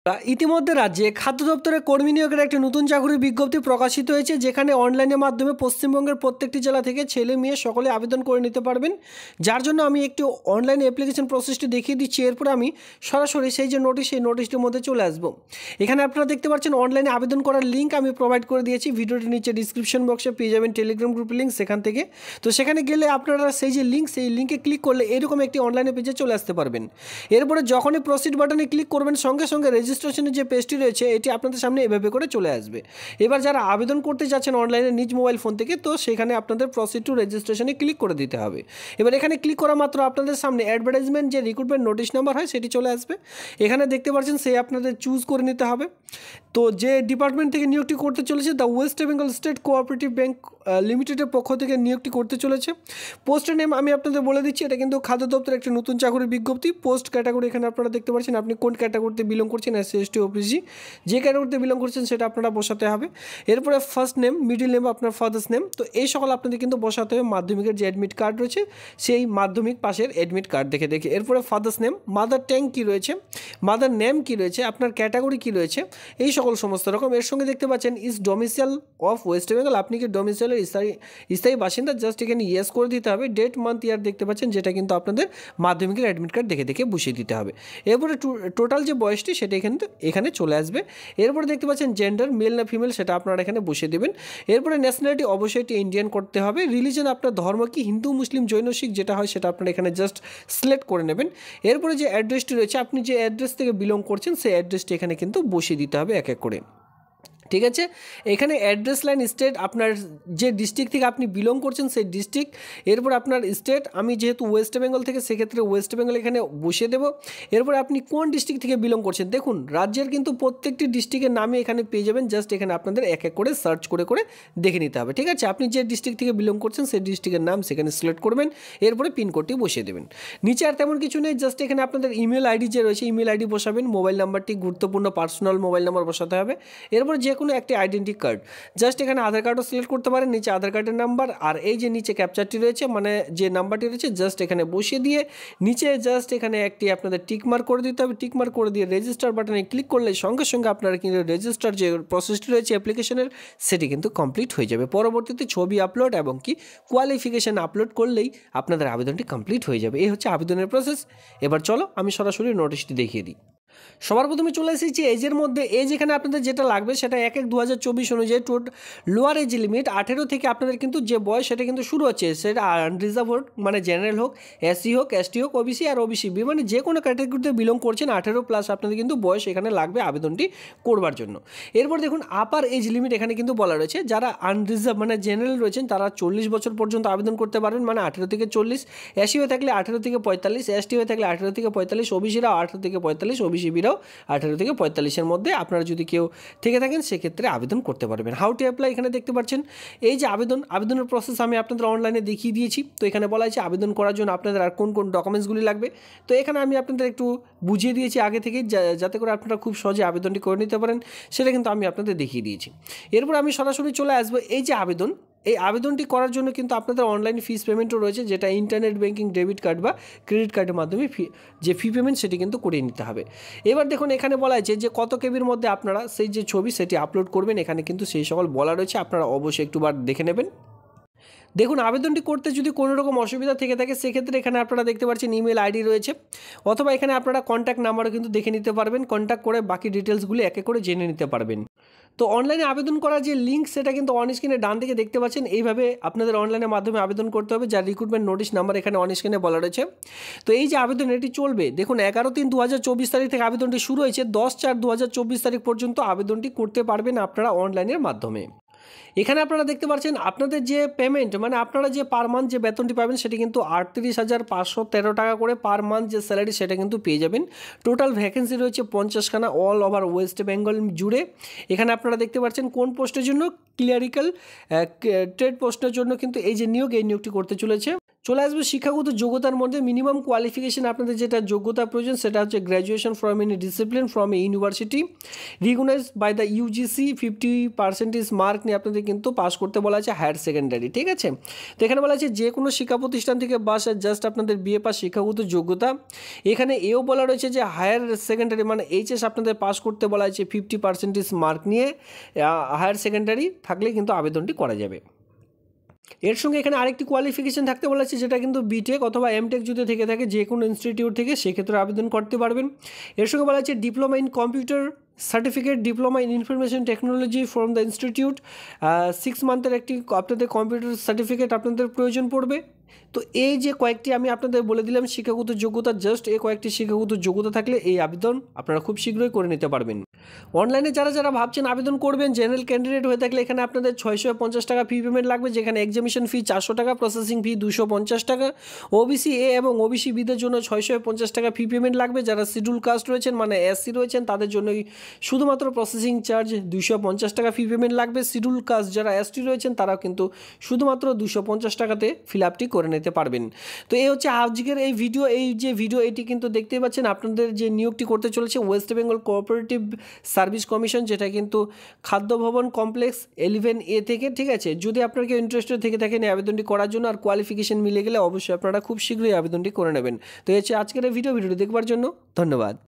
ইতিমধ্যে রাজ্যে খাদ্য দপ্তরে কর্মী নিয়োগের একটি নতুন চাকরির বিজ্ঞপ্তি প্রকাশিত হয়েছে, যেখানে অনলাইনের মাধ্যমে পশ্চিমবঙ্গের প্রত্যেকটি জেলা থেকে ছেলে মেয়ে সকলে আবেদন করে নিতে পারবেন। যার জন্য আমি একটি অনলাইন অ্যাপ্লিকেশন প্রসেসটি দেখিয়ে দিচ্ছি। এরপরে আমি সরাসরি সেই যে নোটিশ, সেই নোটিশটির মধ্যে চলে আসবো। এখানে আপনারা দেখতে পাচ্ছেন অনলাইনে আবেদন করার লিঙ্ক আমি প্রোভাইড করে দিয়েছি। ভিডিওটির নিচে ডিসক্রিপশন বক্সে পেয়ে যাবেন টেলিগ্রাম গ্রুপের লিঙ্ক, সেখান থেকে। তো সেখানে গেলে আপনারা সেই যে লিঙ্ক, সেই লিঙ্কে ক্লিক করলে এরকম একটি অনলাইনে পেজে চলে আসতে পারবেন। এরপরে যখনই প্রসিড বাটনে ক্লিক করবেন, সঙ্গে সঙ্গে রেজিস্ট্রেশনের যে পেজটি রয়েছে এটি আপনাদের সামনে এভাবে করে চলে আসবে। এবার যারা আবেদন করতে যাচ্ছেন অনলাইনে নিজ মোবাইল ফোন থেকে, তো সেখানে আপনাদের প্রসিড টু রেজিস্ট্রেশনে ক্লিক করে দিতে হবে। এবার এখানে ক্লিক করা মাত্র আপনাদের সামনে অ্যাডভার্টাইজমেন্ট যে রিক্রুটমেন্ট নোটিশ নাম্বার হয় সেটি চলে আসবে। এখানে দেখতে পাচ্ছেন সে আপনাদের চুজ করে নিতে হবে। তো যে ডিপার্টমেন্ট থেকে নিয়োগটি করতে চলেছে, the West Bengal state cooperative bank লিমিটেডের পক্ষ থেকে নিয়োগটি করতে চলেছে। পোস্টের নেম আমি আপনাদের বলে দিচ্ছি, এটা কিন্তু খাদ্য দপ্তরের একটি নতুন চাকরির বিজ্ঞপ্তি। পোস্ট ক্যাটাগরি এখানে আপনারা দেখতে পাচ্ছেন, আপনি কোন ক্যাটাগরিতে বিলং করছেন, এসসি এসটি ওবিসি, যে ক্যাটাগরিতে বিলং করছেন সেটা আপনারা বসাতে হবে। এরপরে ফার্স্ট নেম, মিডিল নেম, আপনার ফাদার্স নেম, তো এই সকল আপনাদের কিন্তু বসাতে হবে। মাধ্যমিকের যে অ্যাডমিট কার্ড রয়েছে সেই মাধ্যমিক পাশের অ্যাডমিট কার্ড দেখে দেখে। এরপরে ফাদার্স নেম, মাদার ট্যাং কী রয়েছে, মাদার নেম কী রয়েছে, আপনার ক্যাটাগরি কী রয়েছে, এই সকল সমস্ত রকম। এর সঙ্গে দেখতে পাচ্ছেন is domicile of West Bengal, আপনি কি ডোমিসাইলের স্থায়ী বাসিন্দা, জাস্ট এখানে ইয়েস করে দিতে হবে। ডেট, মান্থ, ইয়ার দেখতে পাচ্ছেন, যেটা কিন্তু আপনাদের মাধ্যমিকের অ্যাডমিট কার্ড দেখে দেখে বসিয়ে দিতে হবে। এরপরে টোটাল যে বয়সটি সেটা এখানে চলে আসবে। এরপরে দেখতে পাচ্ছেন জেন্ডার, মেল না ফিমেল, সেটা আপনারা এখানে বসিয়ে দেবেন। এরপরে ন্যাশনালিটি অবশ্যই এটি ইন্ডিয়ান করতে হবে। রিলিজন, আপনার ধর্ম কি হিন্দু, মুসলিম, জৈন, শিখ, যেটা হয় সেটা আপনারা এখানে জাস্ট সিলেক্ট করে নেবেন। এরপরে যে অ্যাড্রেসটি রয়েছে, আপনি যে অ্যাড্রেস থেকে বিলং করছেন সেই অ্যাড্রেসটি এখানে কিন্তু বসিয়ে দিতে হবে এক এক করে। ঠিক আছে, এখানে অ্যাড্রেস লাইন স্টেট, আপনার যে ডিস্ট্রিক্ট থেকে আপনি বিলং করছেন সেই ডিস্ট্রিক্ট। এরপর আপনার স্টেট, আমি যেহেতু ওয়েস্ট বেঙ্গল থেকে সেক্ষেত্রে ওয়েস্ট বেঙ্গল এখানে বসিয়ে দেবো। এরপর আপনি কোন ডিস্ট্রিক্ট থেকে বিলং করছেন, দেখুন রাজ্যের কিন্তু প্রত্যেকটি ডিস্ট্রিক্টের নামে এখানে পেয়ে যাবেন। জাস্ট এখানে আপনাদের এক এক করে সার্চ করে করে দেখে নিতে হবে। ঠিক আছে, আপনি যে ডিস্ট্রিক্ট থেকে বিলং করছেন সেই ডিস্ট্রিক্টের নাম সেখানে সিলেক্ট করবেন। এরপরে পিনকোডটি বসিয়ে দেবেন। নিচে আর তেমন কিছু নেই, জাস্ট এখানে আপনাদের ইমেল আইডি যে রয়েছে ইমেল আইডি বসাবেন। মোবাইল নাম্বারটি গুরুত্বপূর্ণ পার্সোনাল মোবাইল নাম্বার বসাতে হবে। এরপর যে কোনো একটি আইডেন্টি কার্ড, জাস্ট এখানে আধার কার্ডও সিলেক্ট করতে পারেন, নিচে আধার কার্ডের নাম্বার, আর এই যে নিচে ক্যাপচারটি রয়েছে মানে যে নাম্বারটি রয়েছে জাস্ট এখানে বসিয়ে দিয়ে নিচে জাস্ট এখানে একটি আপনাদের টিক মার্ক করে দিতে হবে। টিক মার্ক করে দিয়ে রেজিস্টার বাটনে ক্লিক করলে সঙ্গে সঙ্গে আপনারা কিন্তু রেজিস্টার যে প্রসেসটি রয়েছে অ্যাপ্লিকেশনের সেটি কিন্তু কমপ্লিট হয়ে যাবে। পরবর্তীতে ছবি আপলোড এবং কি কোয়ালিফিকেশান আপলোড করলেই আপনাদের আবেদনটি কমপ্লিট হয়ে যাবে। এই হচ্ছে আবেদনের প্রসেস। এবার চলো আমি সরাসরি নোটিশটি দেখিয়ে দিই। সবার প্রথমে চলে এসেছি এজের মধ্যে। এজ এখানে আপনাদের যেটা লাগবে সেটা 1/1/2024 অনুযায়ী লোয়ার এজ লিমিট 18 থেকে আপনাদের কিন্তু যে বয়স সেটা কিন্তু শুরু হচ্ছে, সেটা আনরিজার্ভ হোক মানে জেনারেল হোক, এসসি হোক, এসটি হোক, ওবিসি আর ওবিসি বি, মানে যে কোনো ক্যাটাগরিতে বিলং করছেন 18+ আপনাদের কিন্তু বয়স এখানে লাগবে আবেদনটি করবার জন্য। এরপর দেখুন আপার এজ লিমিট এখানে কিন্তু বলা রয়েছে, যারা আনরিজার্ভ মানে জেনারেল রয়েছেন তারা 40 বছর পর্যন্ত আবেদন করতে পারবেন, মানে 18 থেকে 40। এসসি হয়ে থাকলে 18 থেকে 45, এসটি হয়ে থাকলে 18 থেকে 45, ওবিসিরাও 18 থেকে 45, ওবিসিবিরাও 18 থেকে 45-এর মধ্যে আপনারা যদি কেউ থেকে থাকেন সেক্ষেত্রে আবেদন করতে পারবেন। হাউ টু অ্যাপ্লাই এখানে দেখতে পাচ্ছেন এই যে আবেদনের প্রসেস আমি আপনাদের অনলাইনে দেখিয়ে দিয়েছি। তো এখানে বলা হয়েছে আবেদন করার জন্য আপনাদের আর কোন কোন ডকুমেন্টসগুলি লাগবে। তো এখানে আমি আপনাদের একটু বুঝিয়ে দিয়েছি আগে থেকে, যাতে করে আপনারা খুব সহজে আবেদনটি করে নিতে পারেন, সেটা কিন্তু আমি আপনাদের দেখিয়ে দিয়েছি। এরপর আমি সরাসরি চলে আসবো এই যে আবেদন, এই আবেদনটি করার জন্য কিন্তু আপনাদের অনলাইন ফিস পেমেন্টও রয়েছে, যেটা ইন্টারনেট ব্যাঙ্কিং ডেবিট কার্ড বা ক্রেডিট কার্ডের মাধ্যমে যে ফি পেমেন্ট সেটি কিন্তু করিয়ে নিতে হবে। এবার দেখুন এখানে বলা আছে যে কত কেবির মধ্যে আপনারা সেই যে ছবি সেটি আপলোড করবেন, এখানে কিন্তু সেই সকল বলা রয়েছে, আপনারা অবশ্যই একটুবার দেখে নেবেন। দেখুন আবেদনটি করতে যদি কোনো রকম অসুবিধা থেকে থাকে সেক্ষেত্রে এখানে আপনারা দেখতে পাচ্ছেন ইমেল আইডি রয়েছে, অথবা এখানে আপনারা কন্ট্যাক্ট নাম্বারও কিন্তু দেখে নিতে পারবেন। কন্ট্যাক্ট করে বাকি ডিটেলসগুলি এক এক করে জেনে নিতে পারবেন। তো অনলাইনে আবেদন করার যে লিঙ্ক সেটা কিন্তু অন স্ক্রিনে ডান দিকে দেখতে পাচ্ছেন। এইভাবে আপনাদের অনলাইনের মাধ্যমে আবেদন করতে হবে, যার রিক্রুটমেন্ট নোটিশ নাম্বার এখানে অন স্ক্রিনে বলা রয়েছে। তো এই যে আবেদন এটি চলবে, দেখুন 11/3/2024 তারিখ থেকে আবেদনটি শুরু হয়েছে, 10/4/2024 তারিখ পর্যন্ত আবেদনটি করতে পারবেন আপনারা অনলাইনের মাধ্যমে। এখানে আপনারা দেখতে পাচ্ছেন আপনাদের যে পেমেন্ট মানে আপনারা যে পার মান্থ যে বেতনটি পাবেন সেটি কিন্তু 38,513 টাকা করে পার মান্থ যে স্যালারি সেটা কিন্তু পেয়ে যাবেন। টোটাল ভ্যাকেন্সি রয়েছে 50খানা অল ওভার ওয়েস্ট বেঙ্গল জুড়ে। এখানে আপনারা দেখতে পাচ্ছেন কোন পোস্টের জন্য, ক্লিয়ারিক্যাল ট্রেড পোস্টের জন্য কিন্তু এই যে নিয়োগটি করতে চলেছে। চলে আসবে শিক্ষাগত যোগ্যতার মধ্যে মিনিমাম কোয়ালিফিকেশন আপনাদের যেটা যোগ্যতা প্রয়োজন সেটা হচ্ছে graduation from any discipline from a university recognised by the UGC 50% mark নিয়ে আপনাদের কিন্তু পাস করতে বলা আছে হায়ার সেকেন্ডারি, ঠিক আছে। তো এখানে বলা আছে যে কোনো শিক্ষা প্রতিষ্ঠান থেকে বাস জাস্ট আপনাদের বিএ পাস শিক্ষাগত যোগ্যতা। এখানে এও বলা রয়েছে যে হায়ার সেকেন্ডারি মানে এইচএস আপনাদের পাস করতে বলা আছে 50% মার্ক নিয়ে, হায়ার সেকেন্ডারি থাকলে কিন্তু আবেদনটি করা যাবে। এর সঙ্গে এখানে আরেকটি কোয়ালিফিকেশন থাকতে বলা আছে যেটা কিন্তু বিটেক অথবা এমটেক যদি থেকে থাকে যে কোনো ইনস্টিটিউট থেকে সেক্ষেত্রে আবেদন করতে পারবেন। এর সঙ্গে বলা আছে diploma in computer certificate, diploma in information technology from the institute, 6 মান্থের একটি আপনাদের কম্পিউটার সার্টিফিকেট আপনাদের প্রয়োজন পড়বে। তো এই যে কয়েকটি আমি আপনাদের বলে দিলাম শিক্ষাগত যোগ্যতা, জাস্ট এই কয়েকটি শিক্ষাগত যোগ্যতা থাকলে এই আবেদন আপনারা খুব শীঘ্রই করে নিতে পারবেন। অনলাইনে যারা ভাবছেন আবেদন করবেন, জেনারেল ক্যান্ডিডেট হয়ে থাকলে এখানে আপনাদের 650 টাকা ফি পেমেন্ট লাগবে, যেখানে এক্সামিশন ফি 400 টাকা, প্রসেসিং ফি 250 টাকা। ওবিসি এ এবং ওবিসি বিদের জন্য 650 টাকা ফি পেমেন্ট লাগবে। যারা শিডিউল কাস্ট রয়েছেন মানে এসসি রয়েছেন তাদের জন্যই শুধুমাত্র প্রসেসিং চার্জ 250 টাকা ফি পেমেন্ট লাগবে। শিডিউল কাস্ট যারা এসটি রয়েছেন তারাও কিন্তু শুধুমাত্র 250 টাকাতে ফিল আপটি করে নিতে পারবেন। তো এই হচ্ছে আজকের এই ভিডিও। এই যে ভিডিও এটি কিন্তু দেখতেই পাচ্ছেন আপনাদের যে নিয়োগটি করতে চলেছে West Bengal cooperative service commission, যেটা কিন্তু খাদ্য ভবন কমপ্লেক্স 11A থেকে, ঠিক আছে। যদি আপনার কেউ ইন্টারেস্টেড থেকে থাকেন এই আবেদনটি করার জন্য আর কোয়ালিফিকেশন মিলে গেলে অবশ্যই আপনারা খুব শীঘ্রই আবেদনটি করে নেবেন। তো এই হচ্ছে আজকের এই ভিডিওটি দেখবার জন্য ধন্যবাদ।